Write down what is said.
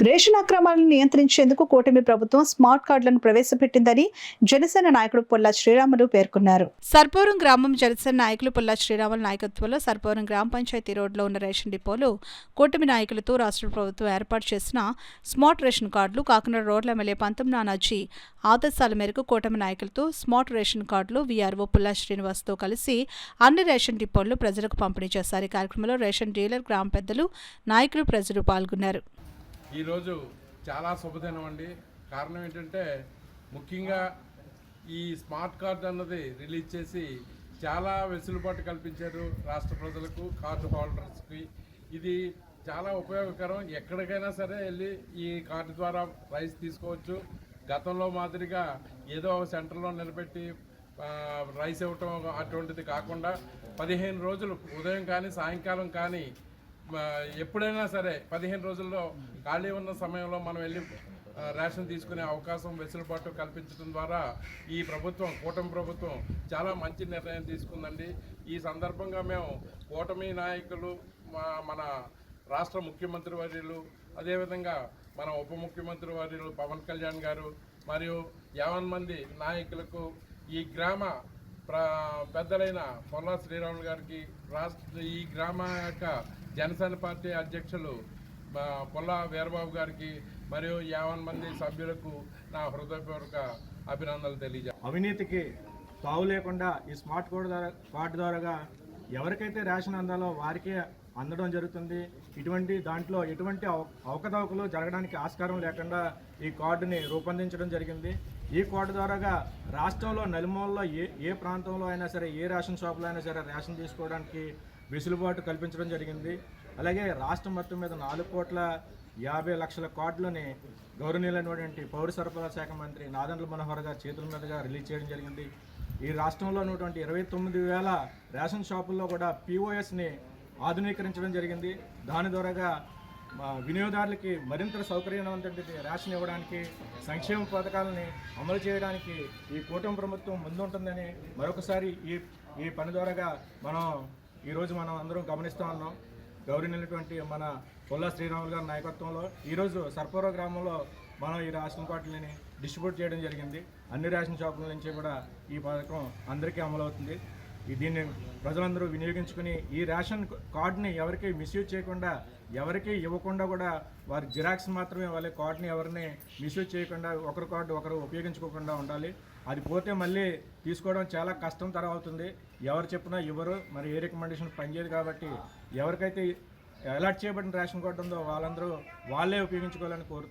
Ration అక్రమాలను నియంత్రించేందుకు కూటమి ప్రభుత్వం స్మార్ట్ కార్డులను ప్రవేశపెట్టిందని జనసేన నాయకుడు పొల్లా శ్రీరాములు పేర్కొన్నారు. సర్పవరం గ్రామం జనసేన నాయకులు పొల్లా శ్రీరాములు నాయకత్వంలో సర్పవరం గ్రామ పంచాయతీ రోడ్లో ఉన్న రేషన్ డిపోలో కూటమి నాయకులతో రాష్ట్ర ప్రభుత్వం ఏర్పాటు చేసిన స్మార్ట్ రేషన్ కార్డులు కాకినాడ రోడ్ల ఎమ్మెల్యే పంతం నానాజీ ఆదేశాల మేరకు కూటమి నాయకులతో స్మార్ట్ రేషన్ కార్డులు వీఆర్ఓ పుల్లా శ్రీనివాస్తో కలిసి అన్ని రేషన్ డిపోల్లో ప్రజలకు పంపిణీ చేశారు. ఈ కార్యక్రమంలో రేషన్ డీలర్, గ్రామ పెద్దలు, నాయకులు, ప్రజలు పాల్గొన్నారు. ఈరోజు చాలా శుభదినం అండి. కారణం ఏంటంటే ముఖ్యంగా ఈ స్మార్ట్ కార్డ్ అన్నది రిలీజ్ చేసి చాలా వెసులుబాటు కల్పించారు రాష్ట్ర ప్రజలకు, కార్డు హోల్డర్స్కి. ఇది చాలా ఉపయోగకరం. ఎక్కడికైనా సరే వెళ్ళి ఈ కార్డు ద్వారా రైస్ తీసుకోవచ్చు. గతంలో మాదిరిగా ఏదో ఒక సెంటర్లో నిలబెట్టి రైస్ ఇవ్వటం అటువంటిది కాకుండా 15 రోజులు ఉదయం కానీ సాయంకాలం కానీ ఎప్పుడైనా సరే 15 రోజుల్లో ఖాళీ ఉన్న సమయంలో మనం వెళ్ళి రేషన్ తీసుకునే అవకాశం, వెసులుబాటు కల్పించడం ద్వారా ఈ ప్రభుత్వం, కూటమి ప్రభుత్వం చాలా మంచి నిర్ణయం తీసుకుందండి. ఈ సందర్భంగా మేము కూటమి నాయకులు, మన రాష్ట్ర ముఖ్యమంత్రి వర్యులు, అదేవిధంగా మన ఉప ముఖ్యమంత్రి వర్యులు పవన్ కళ్యాణ్ గారు మరియు 50 మంది నాయకులకు, ఈ గ్రామ పెద్దలైన పొల్లా శ్రీరాములు గారికి, ఈ గ్రామ యొక్క జనసేన పార్టీ అధ్యక్షులు పొల్లా వీరబాబు గారికి మరియు 50 మంది సభ్యులకు నా హృదయపూర్వక అభినందనలు తెలియజేస్తాను. అవినీతికి తావు లేకుండా ఈ స్మార్ట్ కార్డు ద్వారా ఎవరికైతే రేషన్ అందాలో వారికే అందడం జరుగుతుంది. దాంట్లో ఎటువంటి అవకతవకలు జరగడానికి ఆస్కారం లేకుండా ఈ కార్డుని రూపొందించడం జరిగింది. ఈ కార్డు ద్వారా రాష్ట్రంలో నలుమూలలో ఏ ప్రాంతంలో అయినా సరే, ఏ రేషన్ షాపులో అయినా సరే రేషన్ తీసుకోవడానికి వెసులుబాటు కల్పించడం జరిగింది. అలాగే రాష్ట్రం మొత్తం మీద 4,50,00,000 కార్డులని గౌరవనీయులైనటువంటి పౌర సరఫరా శాఖ మంత్రి నాదెండ్ల మనోహర్ గారి చేతుల మీదుగా రిలీజ్ చేయడం జరిగింది. ఈ రాష్ట్రంలో ఉన్నటువంటి 29,000 రేషన్ షాపుల్లో కూడా POSని ఆధునీకరించడం జరిగింది. దాని ద్వారా వినియోగదారులకి మరింత సౌకర్యవంతమైన రేషన్ ఇవ్వడానికి, సంక్షేమ పథకాలని అమలు చేయడానికి ఈ కూటమి ప్రభుత్వం ముందుంటుందని మరొకసారి ఈ పని ద్వారా ఈరోజు మనం అందరం గమనిస్తూ ఉన్నాం. గౌరవనీయులైనటువంటి మన పొల్లా శ్రీరాములు గారి నాయకత్వంలో ఈరోజు సర్పవరం గ్రామంలో మనం ఈ రేషన్ కార్డులని డిస్ట్రిబ్యూట్ చేయడం జరిగింది. అన్ని రేషన్ షాపుల నుంచి కూడా ఈ పథకం అందరికీ అమలవుతుంది. దీన్ని ప్రజలందరూ వినియోగించుకుని ఈ రేషన్ కార్డుని ఎవరికి మిస్యూజ్ చేయకుండా, ఎవరికి ఇవ్వకుండా కూడా వారి జిరాక్స్ మాత్రమే వాళ్ళ కార్డుని ఎవరిని మిస్యూజ్ చేయకుండా, ఒకరి కార్డు ఒకరు ఉపయోగించుకోకుండా ఉండాలి. అది పోతే మళ్ళీ తీసుకోవడం చాలా కష్టం తరం అవుతుంది. ఎవరు చెప్పినా ఇవ్వరు, మరి ఏ రికమెండేషన్ పనిచేయదు. కాబట్టి ఎవరికైతే అలాట్ చేయబడిన రేషన్ కార్డు ఉందో వాళ్ళందరూ వాళ్ళే ఉపయోగించుకోవాలని కోరుతున్నారు.